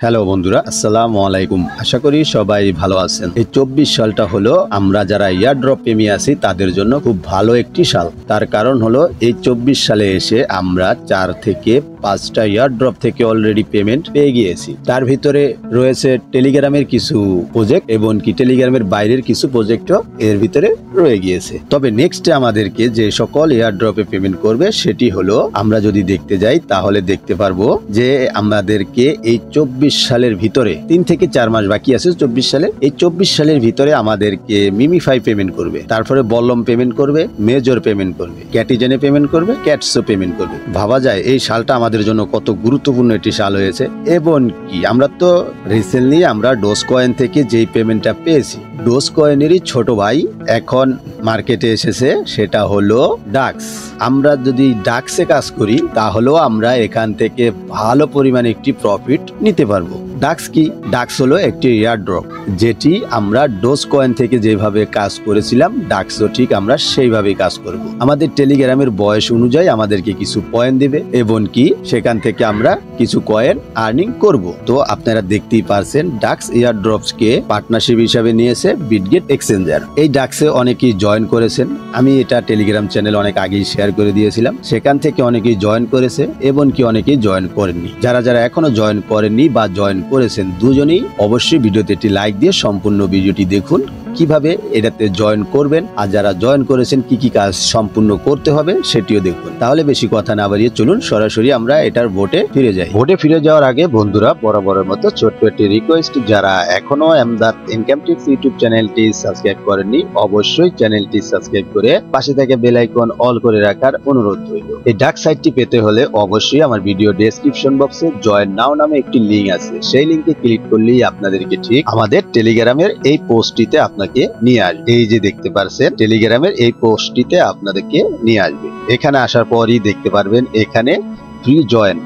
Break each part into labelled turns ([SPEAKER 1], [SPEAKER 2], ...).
[SPEAKER 1] Hello বন্ধুরা, আসসালামু আলাইকুম। আশা করি সবাই ভালো আছেন। এই 24 সালটা হলো আমরা যারা ইয়ারড্রপ প্রেমী আছি তাদের জন্য খুব ভালো একটি সাল। তার কারণ হলো এই 24 সালে এসে আমরা 4 থেকে 5টা ইয়ারড্রপ থেকে অলরেডি পেমেন্ট পেয়ে গিয়েছি। তার ভিতরে রয়েছে টেলিগ্রামের কিছু প্রজেক্ট এবং কি টেলিগ্রামের বাইরের কিছু প্রজেক্টও এর ভিতরে রয়ে গিয়েছে। তবে নেক্সটে আমাদেরকে যে সকল ইয়ারড্রপে পেমেন্ট করবে সেটি হলো, আমরা যদি দেখতে যাই তাহলে দেখতে পারবো যে আমাদেরকে এই 24 সালের ভিতরে 3 থেকে 4 মাস বাকি আছে 24 সালে। এই 24 সালের ভিতরে আমাদেরকে মিমিফাই পেমেন্ট করবে, তারপরে বল্লম পেমেন্ট করবে, মেজর পেমেন্ট করবে, ক্যাটিজেনে পেমেন্ট করবে, ক্যাটসও পেমেন্ট করবে। ভাবা যায় এই সালটা আমাদের জন্য কত গুরুত্বপূর্ণ একটি সাল হয়েছে। এবং কি আমরা তো রিসেন্টলি আমরা ডোজ কয়েন থেকে যেই পেমেন্টটা পেয়েছি, ডোজ কয়েনেরই ছোট ভাই এখন মার্কেটে এসেছে, সেটা হলো ডাক্স। আমরা যদি ডাক্সে কাজ করি তাহলেও আমরা এখান থেকে ভালো পরিমাণে একটি প্রফিট নিতে পারবো। ডাক্স কি? ডাক্স হলো একটি এয়ারড্রপ, যেটি আমরা ডোজ কয়েন থেকে যেভাবে কাজ করেছিলাম ডাক্সও ঠিক আমরা সেইভাবেই কাজ করব। আমাদের টেলিগ্রামের বয়স অনুযায়ী আমাদেরকে কিছু কয়েন দেবে এবং কি সেখান থেকে আমরা কিছু কয়েন আর্নিং করব। তো আপনারা দেখতেই পারছেন ডাক্স এয়ারড্রপস কে পার্টনারশিপ হিসাবে নিয়েছে বিটগেট এক্সচেঞ্জার। এই ডাক্সে অনেকেই জয়েন করেছেন, আমি এটা টেলিগ্রাম চ্যানেল অনেক আগেই শেয়ার করে দিয়েছিলাম। সেখান থেকে অনেকেই জয়েন করেছে এবং কি অনেকেই জয়েন করেননি। যারা যারা এখনো জয়েন করেননি বা জয়েন করেছেন দুজনেই অবশ্যই ভিডিওতে একটি লাইক দিয়ে সম্পূর্ণ ভিডিওটি দেখুন কিভাবে এটাতে জয়েন করবেন, আর যারা জয়েন করেছেন কি কি কাজ সম্পূর্ণ করতে হবে সেটিও দেখুন। তাহলে বেশি কথা না বাড়িয়ে চলুন সরাসরি আমরা এটার ভোটে ফিরে যাই। ভোটে ফিরে যাওয়ার আগে বন্ধুরা বরাবরের মতো ছোট্ট একটি রিকোয়েস্ট, যারা এখনো আমদাদ ইনকাম টিপস ইউটিউব চ্যানেলটি সাবস্ক্রাইব করেননি অবশ্যই চ্যানেলটি সাবস্ক্রাইব করে পাশে থেকে বেল আইকন অল করে রাখার অনুরোধ রইল। এই ডার্ক সাইটটি পেতে হলে অবশ্যই আমার ভিডিও ডেসক্রিপশন বক্সে জয়েন নাও নামে একটি লিংক আছে, সেই লিংকে ক্লিক করলেই আপনাদেরকে ঠিক আমাদের টেলিগ্রামের এই পোস্টটিতে আপনাকে নিয়ে আসবে। এই যে দেখতে পাচ্ছেন টেলিগ্রামের এই পোস্টটিতে আপনাদেরকে নিয়ে আসবে। এখানে আসার পরই দেখতে পারবেন এখানে ফ্রি জয়েন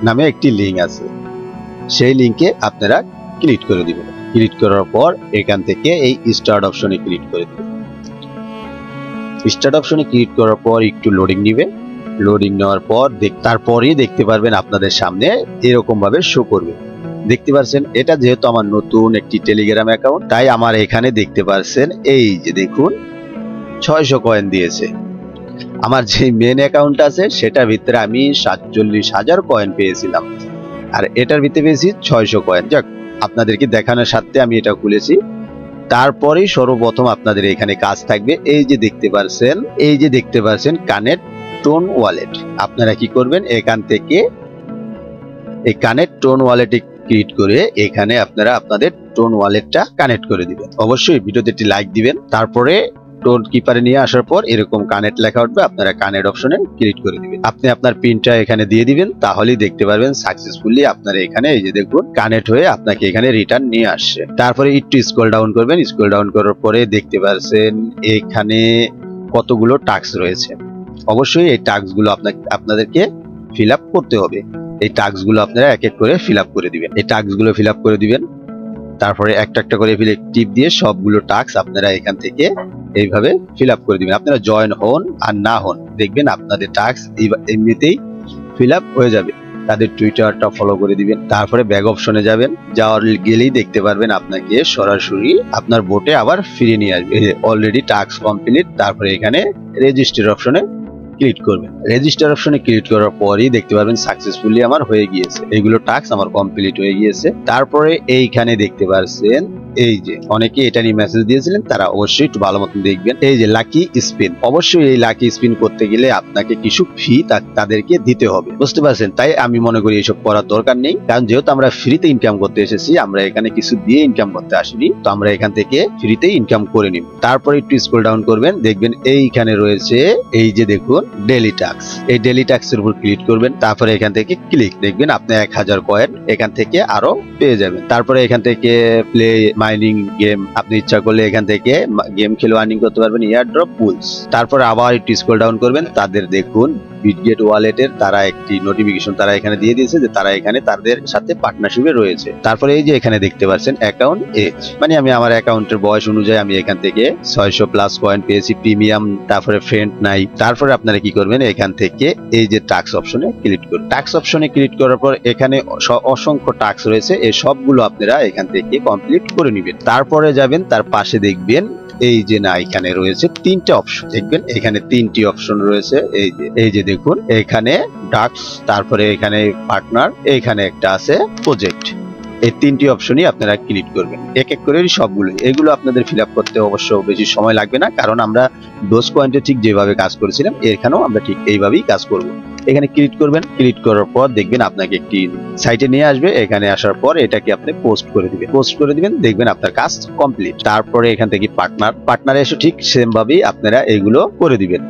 [SPEAKER 1] নামে একটি লিংক আছে, সেই লিংকে আপনারা ক্লিক করে দিবেন। ক্লিক করার পর এখান থেকে এই স্টার্ট অপশনে ক্লিক করে দিবেন। স্টার্ট অপশনে ক্লিক করার পর একটু লোডিং নিবে। লোডিং নেওয়ার পর তারপরেই দেখতে পারবেন আপনাদের সামনে এরকম ভাবে শো করবে। দেখতে পাচ্ছেন এটা যেহেতু আমার নতুন একটি টেলিগ্রাম অ্যাকাউন্ট, তাই আমার এখানে দেখতে পাচ্ছেন এই যে দেখুন 600 কয়েন দিয়েছে। আমার যে মেন অ্যাকাউন্ট আছে সেটার ভিতরে আমি 47,000 কয়েন পেয়েছিলাম, আর এটার ভিতরে পেয়েছি 600 কয়েন। যাক, আপনাদেরকে দেখানোর সাথে আমি এটা খুলেছি। তারপরেই সর্বপ্রথম আপনাদের এখানে কাজ থাকবে এই যে দেখতে পাচ্ছেন কানেক্ট টোন ওয়ালেট। আপনারা কি করবেন, এখান থেকে এই কানেক্ট টোন ওয়ালেটে ক্লিক করে এখানে আপনারা আপনাদের টোন ওয়ালেটটা কানেক্ট করে দিবেন। অবশ্যই ভিডিওতে একটি লাইক দিবেন। তারপরে টোন কিপারে নিয়ে আসার পর এরকম কানেক্ট লেখা উঠবে, আপনারা কানেক্ট অপশনে ক্লিক করে দিবেন। আপনি আপনার পিনটা এখানে দিয়ে দিবেন, তাহলেই দেখতে পারবেন সাকসেসফুলি আপনারা এখানে এই যে দেখুন কানেক্ট হয়ে আপনাকে এখানে রিটার্ন নিয়ে আসছে। তারপরে একটু স্ক্রল ডাউন করবেন। স্ক্রল ডাউন করার পরে দেখতে পাচ্ছেন এখানে কতগুলো টাস্ক রয়েছে। অবশ্যই এই টাস্কগুলো আপনাদেরকে ফিল আপ করতে হবে। এই টাস্কগুলো আপনারা এক এক করে ফিল আপ করে দিবেন। এই টাস্কগুলো ফিল আপ করে দিবেন, তারপরে একটা একটা করে টিপ দিয়ে সবগুলো টাস্ক আপনারা এখান থেকে এইভাবে ফিল আপ করে দিবেন। আপনারা জয়েন হন আর না হন, দেখবেন আপনাদের টাস্ক এমনিতেই ফিল আপ হয়ে যাবে। তাদের টুইটারটা ফলো করে দিবেন। তারপরে ব্যাক অপশনে যাবেন, যাওয়ার গেলেই দেখতে পারবেন আপনাকে সরাসরি আপনার বোটে আবার ফিরিয়ে নিয়ে আসবে। Already task complete. তারপরে এখানে রেজিস্টার অপশনে ক্লিক করবেন। রেজিস্টার অপশনে ক্লিক করার পরই দেখতে পারবেন সাকসেসফুলি আমার হয়ে গিয়েছে, এগুলো টাস্ক আমার কমপ্লিট হয়ে গিয়েছে। তারপরে এইখানে দেখতে পাচ্ছেন এই যে অনেকে এটা নিয়ে মেসেজ দিয়েছিলেন, তারা অবশ্যই একটু ভালো মতন দেখবেন। এই যে লাকি স্পিন, অবশ্যই এই লাকি স্পিন করতে গেলে আপনাকে কিছু ফি তাদেরকে দিতে হবে, বুঝতে পারছেন। তাই আমি মনে করি এইসব করার দরকার নেই, কারণ যেহেতু আমরা ফ্রিতে ইনকাম করতে এসেছি, আমরা এখানে কিছু দিয়ে ইনকাম করতে আসিনি, তো আমরা এখান থেকে ফ্রিতে ইনকাম করে নিব। তারপরে একটু স্ক্রল ডাউন করবেন, দেখবেন এইখানে রয়েছে এই যে দেখুন ডেইলি টাস্ক। এই ডেইলি টাস্কের উপর ক্লিক করবেন। তারপরে এখান থেকে ক্লিক, দেখবেন আপনি 1000 কয়েন এখান থেকে আরো পেয়ে যাবেন। তারপরে এখান থেকে প্লে মাইনিং গেম, আপনি ইচ্ছা করলে এখান থেকে গেম খেলে আর্নিং করতে পারবেন, এয়ারড্রপ পুলস। তারপর আবার একটু স্ক্রল ডাউন করবেন, তাদের দেখুন বিটগেট ওয়ালেটের তারা একটি নোটিফিকেশন তারা এখানে দিয়ে দিয়েছে যে তারা এখানে তাদের সাথে পার্টনারশিপে রয়েছে। তারপরে এই যে এখানে দেখতে পাচ্ছেন অ্যাকাউন্ট এজ, মানে আমি আমার অ্যাকাউন্টের বয়স অনুযায়ী আমি এখান থেকে 600 প্লাস পয়েন্ট পেয়েছি, প্রিমিয়াম, তারপরে ফ্রেন্ড নাই। তারপরে আপনারা কি করবেন, এখান থেকে এই যে টাস্ক অপশনে ক্লিক করুন। টাস্ক অপশনে ক্লিক করার পর এখানে অসংখ্য টাস্ক রয়েছে, এই সবগুলো আপনারা এখান থেকে কমপ্লিট করে নেবেন। তারপরে যাবেন, তার পাশে দেখবেন এই যে না এখানে রয়েছে তিনটে অপশন, দেখবেন এখানে তিনটি অপশন রয়েছে। এই যে দেখুন এখানে টাস্ক, তারপরে এখানে পার্টনার, এখানে একটা আছে প্রজেক্ট। এই তিনটি অপশনই আপনারা ক্লিক করবেন, এক এক করে সবগুলো। এগুলো আপনাদের ফিল আপ করতে অবশ্য বেশি সময় লাগবে না, কারণ আমরা ডোজ পয়েন্টে ঠিক যেভাবে কাজ করেছিলাম এখানেও আমরা ঠিক এইভাবেই কাজ করব। এখানে ক্লিক করবেন, ক্লিক করার পর দেখবেন আপনাকে একটি সাইটে নিয়ে আসবে। এখানে আসার পর এটাকে আপনি পোস্ট করে দিবেন, দেখবেন আপনার কাজ কমপ্লিট। তারপরে এখান থেকে পার্টনারে এসে ঠিক সেম ভাবেই আপনারা এগুলো করে দিবেন।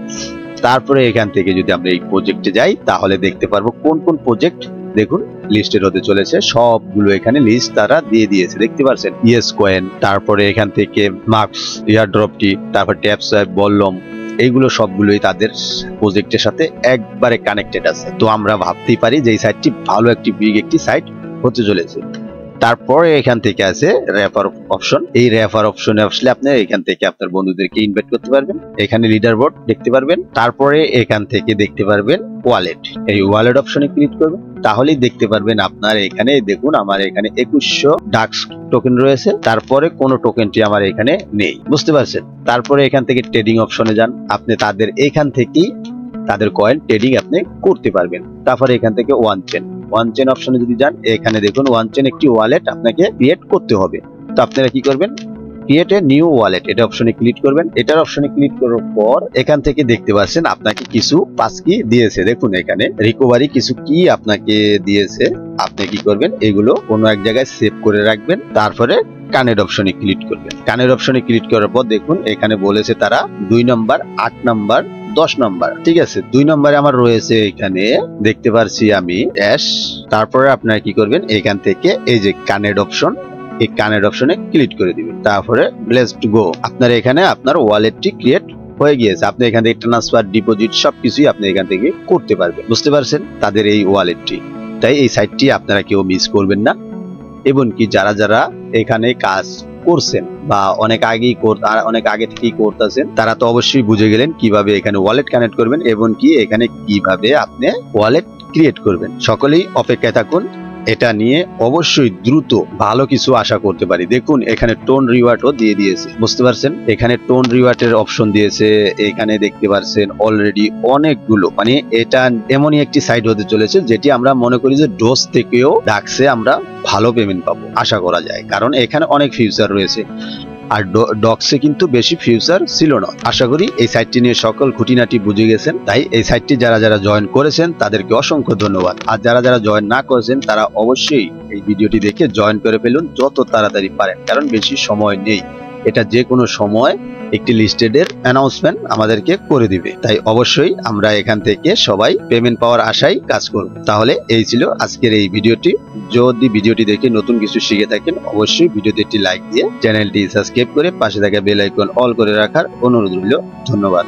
[SPEAKER 1] তারপরে এখান থেকে যদি আমরা এই প্রজেক্টে যাই তাহলে দেখতে পারবো কোন কোন প্রজেক্ট দেখুন লিস্টেড হতে চলেছে। সবগুলো এখানে লিস্ট তারা দিয়ে দিয়েছে, দেখতে পাচ্ছেন। ইয়েস কয়েন, তারপরে এখান থেকে মার্কস, এয়ারড্রপটি, তারপর ট্যাপ সোয়াইপ, বললম, এইগুলো সবগুলোই তাদের প্রজেক্টের সাথে একবারে কানেক্টেড আছে। তো আমরা ভাবতেই পারি যে এই সাইটটি ভালো একটি বিগ একটি সাইট হতে চলেছে। তারপরে এখান থেকে আছে রেফার অপশন। এই রেফার অপশনে আসলে আপনি এখান থেকে আপনার বন্ধুদেরকে ইনভাইট করতে পারবেন। এখানে লিডার বোর্ড দেখতে পারবেন। তারপরে এখান থেকে দেখতে পারবেন ওয়ালেট, এই ওয়ালেট অপশনে ক্লিক করবেন, তাহলেই দেখতে পারবেন আপনার এখানে দেখুন আমার এখানে 2100 ডাক্স টোকেন রয়েছে। তারপরে কোন টোকেনটি আমার এখানে নেই, বুঝতে পারছেন। তারপরে এখান থেকে ট্রেডিং অপশনে যান, আপনি তাদের এখান থেকেই তাদের কয়েন ট্রেডিং আপনি করতে পারবেন। তারপরে এখান থেকে ওয়ান চেন অপশনে যদি যান, এখানে দেখুন ওয়ান চেন একটি ওয়ালেট আপনাকে ক্রিয়েট করতে হবে। তো আপনারা কি করবেন, ক্রিয়েট এ নিউ ওয়ালেট, এটা অপশনে ক্লিক করবেন। এটার অপশনে ক্লিক করার পর এখান থেকে দেখতে পাচ্ছেন আপনাকে কিছু পাস কি দিয়েছে, দেখুন এখানে রিকভারি কিছু কি আপনাকে দিয়েছে। আপনি কি করবেন, এগুলো কোনো এক জায়গায় সেভ করে রাখবেন। তারপরে কানেক্ট অপশনে ক্লিক করবেন। কানেক্ট অপশনে ক্লিক করার পর দেখুন এখানে বলেছে তারা 2 নম্বর, 8 নম্বর, 10 নম্বর, ঠিক আছে। 2 নম্বরে আমার রয়েছে এখানে দেখতে পারছি আমি ড্যাশ। তারপরে আপনারা কি করবেন, এখান থেকে এই যে কানেক্ট অপশন, এই কানেক্ট অপশনে ক্লিক করে দিবেন। তারপরে ব্লেসড গো, আপনার এখানে আপনার ওয়ালেটটি ক্রিয়েট হয়ে গিয়েছে। আপনি এখান থেকে ট্রান্সফার, ডিপোজিট সবকিছুই আপনি এখান থেকে করতে পারবেন, বুঝতে পারছেন, তাদের এই ওয়ালেটটি। তাই এই সাইটটি আপনারা কেউ মিস করবেন না। এবং কি যারা যারা এখানে কাজ করছেন বা অনেক আগে থেকেই করতেছেন, তারা তো অবশ্যই বুঝে গেলেন কিভাবে এখানে ওয়ালেট কানেক্ট করবেন এবং কি এখানে কিভাবে আপনি ওয়ালেট ক্রিয়েট করবেন। সকলেই অপেক্ষায় থাকুন, এটা নিয়ে অবশ্যই দ্রুত ভালো কিছু আশা করতে পারি। দেখুন এখানে টোন রিওয়ার্ডও দিয়ে দিয়েছে, বুঝতে পারছেন। এখানে টোন রিওয়ার্ডের অপশন দিয়েছে, এখানে দেখতে পাচ্ছেন অলরেডি অনেকগুলো। মানে এটা এমনই একটি সাইট হতে চলেছে যেটি আমরা মনে করি যে ডোজ থেকেও ডাকছে আমরা ভালো পেমেন্ট পাবো আশা করা যায়, কারণ এখানে অনেক ফিউচার রয়েছে। আর ডক্সে কিন্তু বেশি ফিউচার ছিল না। আশা করি এই সাইটটি নিয়ে সকল খুঁটিনাটি বুঝে গেছেন। তাই এই সাইটটি যারা যারা জয়েন করেছেন তাদেরকে অসংখ্য ধন্যবাদ। আর যারা যারা জয়েন না করেছেন তারা অবশ্যই এই ভিডিওটি দেখে জয়েন করে ফেলুন যত তাড়াতাড়ি পারেন, কারণ বেশি সময় নেই। এটা যে কোনো সময় একটি লিস্টেডের অ্যানাউন্সমেন্ট আমাদেরকে করে দিবে। তাই অবশ্যই আমরা এখান থেকে সবাই পেমেন্ট পাওয়ার আশায় কাজ করব। তাহলে এই ছিল আজকের এই ভিডিওটি। যদি ভিডিওটি দেখে নতুন কিছু শিখে থাকেন অবশ্যই ভিডিওতে একটি লাইক দিয়ে চ্যানেলটি সাবস্ক্রাইব করে পাশে থাকা বেল আইকন অল করে রাখার অনুরোধ রইল। ধন্যবাদ।